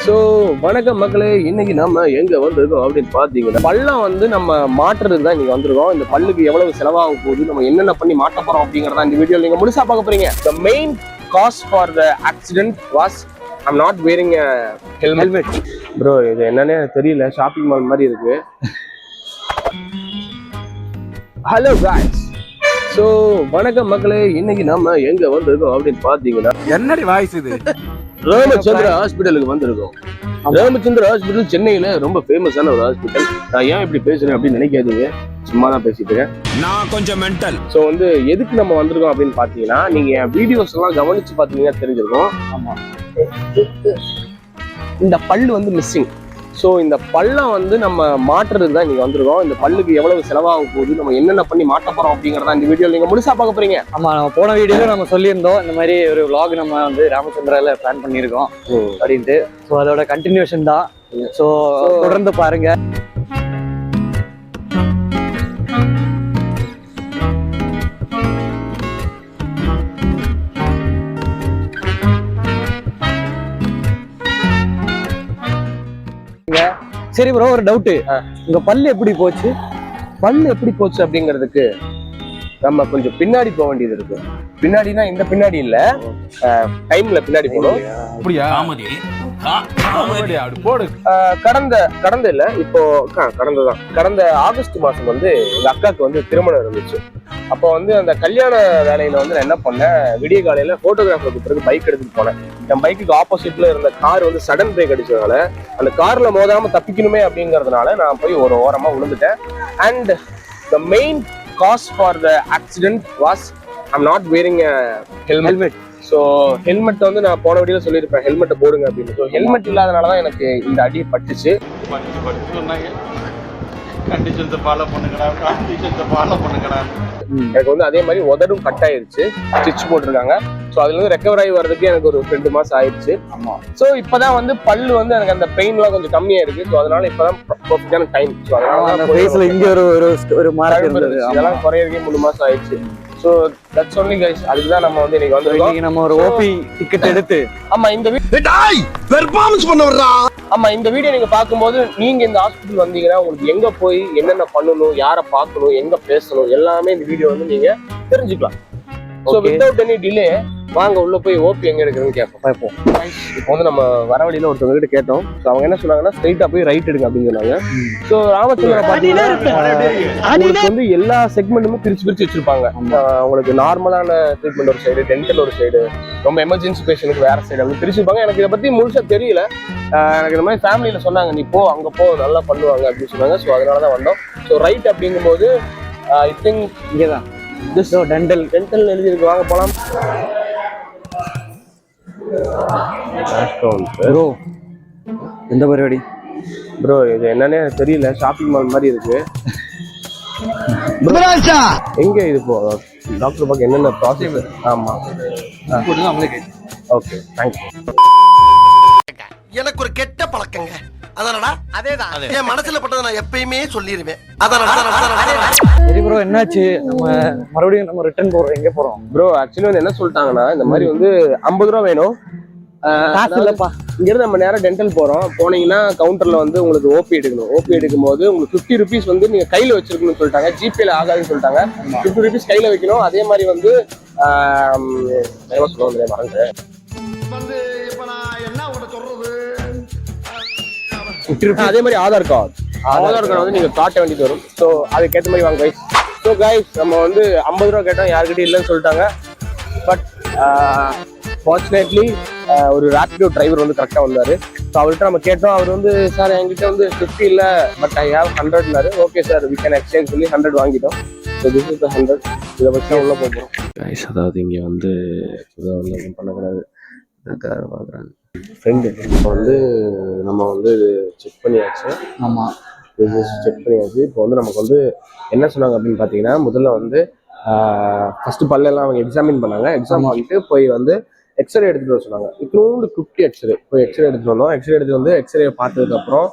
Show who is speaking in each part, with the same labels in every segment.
Speaker 1: So வணக்கம் மக்களே, இன்னைக்கு நம்ம எங்க வந்திருக்கோம் அப்படின்னு பாத்தீங்கன்னா பள்ளம் வந்து நம்ம மாற்றுறதுக்கு தான் இன்னைக்கு வந்திருக்கோம். இந்த பல்லுக்கு எவ்வளவு செலவாக போகுது, நம்ம என்னென்ன பண்ணி மாட்ட போறோம் அப்படிங்கறத இந்த வீடியோ நீங்க முழுசா பார்க்க போறீங்க. The main cause for the accident was I'm not wearing a helmet. Bro, இது என்னன்னே தெரியல, ஷாப்பிங் மால் மாதிரி இருக்கு. Hello guys. ஸோ வணக்கம் மக்களே, இன்னைக்கு நம்ம எங்க வந்திருக்கோம் அப்படின்னு பாத்தீங்கன்னா
Speaker 2: என்னடி வாய்ஸ் இது?
Speaker 1: ராமச்சந்திரா ஹாஸ்பிட்டலுக்கு வந்திருக்கோம். ராமச்சந்திரா ஹாஸ்பிட்டல் சென்னையில ரொம்ப ஃபேமஸான ஒரு ஹாஸ்பிட்டல். நான் ஏன் இப்படி பேசுறேன் அப்படின்னு நினைக்காதீங்க, சும்மா தான் பேசிட்டு இருக்கேன்.
Speaker 2: நான் கொஞ்சம் மென்டல்.
Speaker 1: ஸோ வந்து எதுக்கு நம்ம வந்திருக்கோம் அப்படின்னு பாத்தீங்கன்னா, நீங்க என் வீடியோஸ் எல்லாம் கவனிச்சு பாத்தீங்கன்னா தெரிஞ்சிருக்கும். ஆமா, இந்த பல்லு வந்து மிஸ்ஸிங். ஸோ இந்த பல்லம் வந்து நம்ம மாற்றுறதுக்கு தான் இன்னைக்கு வந்திருக்கோம். இந்த பல்லுக்கு எவ்வளவு செலவாக போகுது, நம்ம என்னென்ன பண்ணி மாட்ட போறோம் அப்படிங்கறத இந்த வீடியோ நீங்க முழுசா பார்க்க போறீங்க.
Speaker 3: ஆமா, நம்ம போன வீடியோல நம்ம சொல்லியிருந்தோம் இந்த மாதிரி ஒரு vlog நம்ம வந்து ராமச்சந்திரால பிளான் பண்ணியிருக்கோம் அப்படின்ட்டு. ஸோ அதோட கண்டினியூஷன் தான். ஸோ தொடர்ந்து பாருங்க. சரி ப்ரோ, ஒரு டவுட்டு, உங்க பல்லு எப்படி போச்சு?
Speaker 1: பல்லு எப்படி போச்சு அப்படிங்கிறதுக்கு நம்ம கொஞ்சம் பின்னாடி போக வேண்டியது இருக்கு. பின்னாடினா இந்த பின்னாடி இல்ல, டைம்ல பின்னாடி போகணும்.
Speaker 2: அப்படியா?
Speaker 1: கடந்த இல்ல, இப்போ கடந்ததான். கடந்த ஆகஸ்ட் மாசம் வந்து எங்க அக்காவுக்கு வந்து திருமணம் இருந்துச்சு. அப்போ வந்து அந்த கல்யாண வேலையில வந்து நான் என்ன பண்ணேன், விடிய காலையில போட்டோகிராஃபருக்கு பிறகு பைக் எடுத்துட்டு போனேன். என் பைக்குக்கு ஆப்போசிட்ல இருந்த கார் வந்து சடன் பிரேக் அடிச்சதுனால அந்த கார்ல மோதாம தப்பிக்கணுமே அப்படிங்கறதுனால நான் போய் ஒரு ஓரமா விழுந்துட்டேன். And the main cause for the accident was I'm not wearing a helmet. So helmet வந்து நான் போன வீடியோல சொல்லியிருப்பேன், ஹெல்மெட்டை போடுங்க அப்படின்னு. ஸோ ஹெல்மெட் இல்லாதனால தான் எனக்கு இந்த அடி பட்டுச்சு. எனக்கு வந்து அதே மாதிரி உதடும் கட் ஆயிடுச்சு, ஸ்டிச் போட்டிருக்காங்க. ஸோ அதுல இருந்து ரெக்கவர் ஆகி வர்றதுக்கு எனக்கு ஒரு 2 மாசம் ஆயிடுச்சு. ஸோ இப்பதான் வந்து பல்லு வந்து எனக்கு அந்த பெயின்லாம் கொஞ்சம் கம்மியா இருக்கு. ஸோ அதனால இப்பதான் பர்ஃபெக்டான டைம். ஸோ அதனால
Speaker 3: இங்க ஒரு மார்க் இருந்தது,
Speaker 1: இதெல்லாம் குறையறதுக்கு 3 மாசம் ஆயிடுச்சு. So that's only guys. அதுக்குதான் நம்ம வந்து இன்னைக்கு வந்து
Speaker 3: நம்ம ஒரு ஓபி டிக்கெட் எடுத்து.
Speaker 1: ஆமா, இந்த இந்த வீடியோ நீங்க பார்க்கும்போது நீங்க இந்த ஹாஸ்பிட்டல் வந்தீங்கன்னா உங்களுக்கு எங்க போய் என்னென்ன பண்ணணும், யாரை பார்க்கணும், எங்க பேசணும், எல்லாமே இந்த வீடியோ வந்து நீங்க தெரிஞ்சுக்கலாம். ஸோ வித்தவுட் எனி டிலே வாங்க உள்ள போய் ஓபி எங்க எடுக்கிறதுன்னு கேட்போம். இப்போ வந்து நம்ம வர வழியில ஒருத்தவங்க கிட்ட கேட்டோம். ஸோ அவங்க என்ன சொன்னாங்கன்னா, ஸ்ட்ரைட்டா போய் ரைட் எடுங்க அப்படின்னு சொன்னாங்க. ஸோ ராமச்சந்திரா பாத்தீங்கன்னா உங்களுக்கு வந்து எல்லா செக்மெண்ட்டுமே பிரிச்சு வச்சிருப்பாங்க. உங்களுக்கு நார்மலான ட்ரீட்மெண்ட் ஒரு சைடு, டென்டல் ஒரு சைடு, ரொம்ப எமர்ஜென்சி பேஷனுக்கு வேற சைடு அப்படி பிரிச்சிருப்பாங்க. எனக்கு இதை பத்தி முழுசா தெரியல. எனக்கு இந்த மாதிரி ஃபேமிலியில சொன்னாங்க, நீ போ அங்க போ நல்லா பண்ணுவாங்க அப்படின்னு சொன்னாங்க. ஸோ அதனாலதான் வந்தோம். ஸோ ரைட் அப்படிங்கும்போது ஐ திங்க் இங்கேதான் டென்டல் எழுதிருக்கு, வாங்க போலாம்.
Speaker 3: ப்ரோ எந்த பரிபாடி?
Speaker 1: ப்ரோ இது என்னன்னே தெரியல, ஷாப்பிங் மால் மாதிரி இருக்கு. எங்க இது போ டாக்டர் பார்க்க என்னென்ன ப்ராசஸ்? ஆமா, ஓகே, தேங்க்யூ.
Speaker 4: எனக்கு ஒரு கெட்ட பழக்கங்க, அதனால அதேதான் என் மனசுல பட்டதை நான் எப்பயுமே சொல்லிடுவேன். அதனால
Speaker 3: சரி ப்ரோ, என்னாச்சு? நம்ம மறுபடியும் நம்ம ரிட்டர்ன் போறோம். எங்க போறோம்
Speaker 1: ப்ரோ? ஆக்சுவலி வந்து என்ன சொல்லிட்டாங்கன்னா, இந்த மாதிரி வந்து 50 ரூபா வேணும்.
Speaker 3: இல்லப்பா,
Speaker 1: இங்க இருந்து நம்ம நேரம் டென்டல் போறோம். போனீங்கன்னா கவுண்டர்ல வந்து உங்களுக்கு ஓபி எடுக்கணும். ஓபி எடுக்கும் போது உங்களுக்கு 50 ருபீஸ் வந்து நீங்க கையில வச்சிருக்கணும்னு சொல்லிட்டாங்க. ஜிபேல ஆகாதுன்னு சொல்லிட்டாங்க. 50 ருபீஸ் கையில வைக்கணும். அதே மாதிரி வந்து மறந்து அதே மாதிரி ஆதார் கார்டு வந்து நீங்க காட்ட வேண்டியது வரும். ஸோ அதுக்கேற்ற மாதிரி வாங்க கைஸ். ஸோ கைஸ் நம்ம வந்து 50 ரூபா கேட்டோம், யாருக்கிட்ட இல்லைன்னு சொல்லிட்டாங்க. பட் ஃபார்ச்சுனேட்லி ஒரு ரேபிடோ டிரைவர் வந்து கரெக்டாக வந்தார். ஸோ அவர்கிட்ட நம்ம கேட்டோம். அவர் வந்து, சார் என்கிட்ட வந்து 50 இல்லை, பட் ஐ ஹேவ் 100னாரு. Okay sir, we can exchange சொல்லி 100 வாங்கிட்டோம். So this is the 100. இதை வச்சு தான் உள்ளே போகிறோம் கைஸ். அதாவது இங்கே வந்து ஒன்றும் பண்ணக்கூடாது, பார்க்குறாங்க ஃப்ரெண்டு. இப்போ வந்து நம்ம வந்து செக் பண்ணியாச்சு.
Speaker 3: ஆமாம்,
Speaker 1: செக் பண்ணியாச்சு. இப்போ வந்து நமக்கு வந்து என்ன சொன்னாங்க அப்படின்னு பார்த்தீங்கன்னா, முதல்ல வந்து ஃபர்ஸ்ட் பல்லெல்லாம் அவங்க எக்ஸாமின் பண்ணாங்க. எக்ஸாம் பண்ணிட்டு போய் வந்து எக்ஸ்ரே எடுத்துகிட்டு வர சொன்னாங்க. இன்னொன்று 50 எக்ஸ்ரே போய் எக்ஸ்ரே எடுத்துகிட்டு வந்தோம். எக்ஸ்ரே எடுத்துகிட்டு வந்து எக்ஸ்ரே பார்த்ததுக்கப்புறம்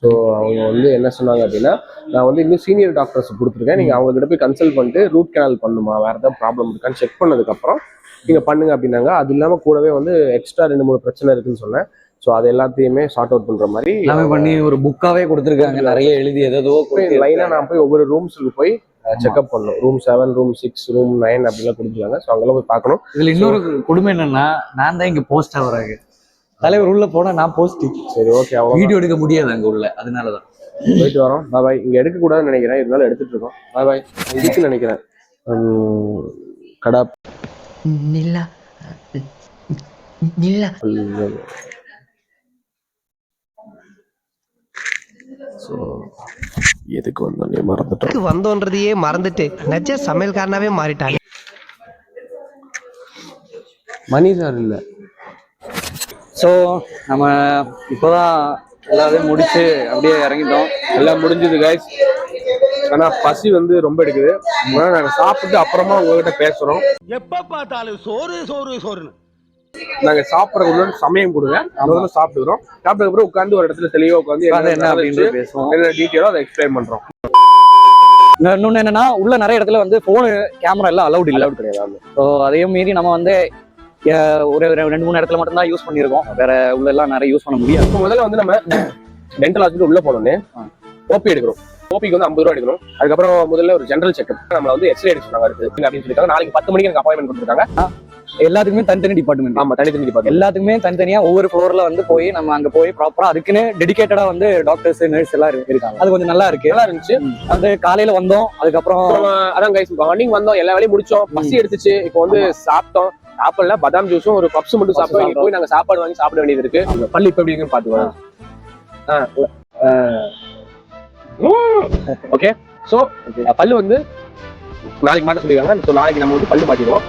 Speaker 1: ஸோ அவங்க வந்து என்ன சொன்னாங்க அப்படின்னா, நான் வந்து இன்னும் சீனியர் டாக்டர்ஸ் கொடுத்துருக்கேன், நீங்கள் அவங்ககிட்ட போய் கன்சல்ட் பண்ணிட்டு ரூட் கேனல் பண்ணுமா, வேறு ஏதாவது ப்ராப்ளம் இருக்கான்னு செக் பண்ணதுக்கப்புறம் நீங்கள் பண்ணுங்க அப்படின்னாங்க. அது இல்லாமல் கூடவே வந்து எக்ஸ்ட்ரா 2-3 பிரச்சனை இருக்குன்னு சொன்னேன். ஸோ அது எல்லாத்தையுமே சார்ட் அவுட் பண்ற மாதிரி
Speaker 3: எல்லாமே பண்ணி ஒரு புக்காவே கொடுத்துருக்காங்க, நிறைய எழுதி ஏதோ
Speaker 1: லைனா நான் போய் ஒவ்வொரு ரூம்ஸுக்கு போய் செக்அப் பண்ணணும். ரூம் 7, ரூம் 6, ரூம் 9 அப்படிலாம் கொடுத்துருக்காங்க. ஸோ அங்கெல்லாம் போய் பார்க்கணும்.
Speaker 3: இதுல இன்னொரு கொடுமை என்னன்னா, நான் தான் இங்க போஸ்ட் ஆகுறாங்க, தலைவர் உள்ள போனா நான் போஸ்ட்.
Speaker 1: சரி, ஓகே, அவங்க
Speaker 3: வீடியோ எடுக்க முடியாது அங்க உள்ள, அதனாலதான்
Speaker 1: போயிட்டு வரோம். பாய். இங்க எடுக்க கூடாதுன்னு நினைக்கிறேன், இருந்தாலும் எடுத்துட்டு இருக்கோம். பாய். இதுக்கு நினைக்கிறேன் கடா
Speaker 5: நில்லா நில்லா.
Speaker 1: ஸோ எதுக்கு வந்தோன்னே மறந்துட்டோம்.
Speaker 5: வந்தோன்றதையே மறந்துட்டு நஜ சமையல்காரனாவே மாறிட்டாங்க.
Speaker 1: மணி சார் இல்ல.
Speaker 3: ஸோ நம்ம இப்போதான் எல்லாத்தையும் முடிச்சு அப்படியே இறங்கிட்டோம்.
Speaker 1: எல்லாம் முடிஞ்சது கைஸ். ஆனா பசி வந்து ரொம்ப எடுக்குது. நாங்க சாப்பிட்டு அப்புறமா உங்ககிட்ட பேசுறோம்.
Speaker 2: எப்ப பார்த்தாலும் சோறு சோறு சோறுன்னு.
Speaker 1: நாங்க சாப்பிடறதுக்கு சமயம் கொடுங்க, முதல்ல சாப்பிட்டுக்கிறோம். சாப்பிட்டதுக்கு அப்புறம் உட்காந்து ஒரு இடத்துல தெளிவா உட்காந்து
Speaker 3: என்ன அப்படின்னு பேசுவோம்,
Speaker 1: என்ன டீட்டெயிலோ அதை எக்ஸ்பிளைன் பண்றோம்.
Speaker 3: இன்னொன்னு என்னன்னா, உள்ள நிறைய இடத்துல வந்து போனு கேமரா எல்லாம் அலௌட்
Speaker 1: கிடையாது.
Speaker 3: ஸோ அதையும் மீறி நம்ம வந்து ஒரு 2-3 இடத்துல மட்டும் தான் யூஸ் பண்ணிருக்கோம், வேற உள்ள எல்லாம் நிறைய யூஸ் பண்ண முடியாது.
Speaker 1: இப்போ முதல்ல வந்து நம்ம டென்டல் ஹாஸ்பிட்டல் உள்ள போனோன்னே ஓபி எடுக்கிறோம். ஓபிக்கு வந்து 50 ரூபா எடுக்கணும். அதுக்கப்புறம் முதல்ல ஒரு ஜெனரல் செக்அப், நம்ம வந்து எக்ஸ்ரே எடுக்க சொன்னாங்க அப்படின்னு சொல்லிட்டாங்க. நாளைக்கு 10 மணிக்கு எனக்கு அப்பாயின்மெண்ட் கொடுத்துருக்காங்க.
Speaker 3: எல்லாத்துக்குமே தனித்தனி டிபார்ட்மெண்ட்.
Speaker 1: ஆமா, தனித்தனி டிபார்ட்மெண்ட்.
Speaker 3: எல்லாத்துக்குமே தனித்தனியா ஒவ்வொரு ஃப்ளோர்ல வந்து போய் நம்ம அங்க போய் ப்ராப்பரா அதுக்குன்னு டெடிகேட்டடா வந்து டாக்டர்ஸ் நர்ஸ் எல்லாம் இருக்காங்க. அது கொஞ்சம் நல்லா இருக்கு, நல்லா இருந்துச்சு. அந்த காலையில வந்தோம், அதுக்கப்புறம்
Speaker 1: அதான் கைஸ் மார்னிங் வந்தோம், எல்லா வேலையும் முடிச்சோம், பசி எடுத்துச்சு. இப்போ வந்து சாப்பிட்டோம், சாப்பிடல, பதாம் ஜூஸும் ஒரு பப்ஸ் மட்டும் சாப்பிட்டோம். இங்க போய் நாங்க சாப்பாடு வாங்கி சாப்பிட வேண்டியது இருக்கு. அந்த பள்ளி இப்ப எப்படி இருக்குன்னு பாத்துக்கோங்க. ஓகே. சோ பல்லு வந்து நாளைக்கு மாட்ட சொல்லிருக்காங்க. நாளைக்கு நம்ம வந்து பல்லு மாட்டிடுவோம்.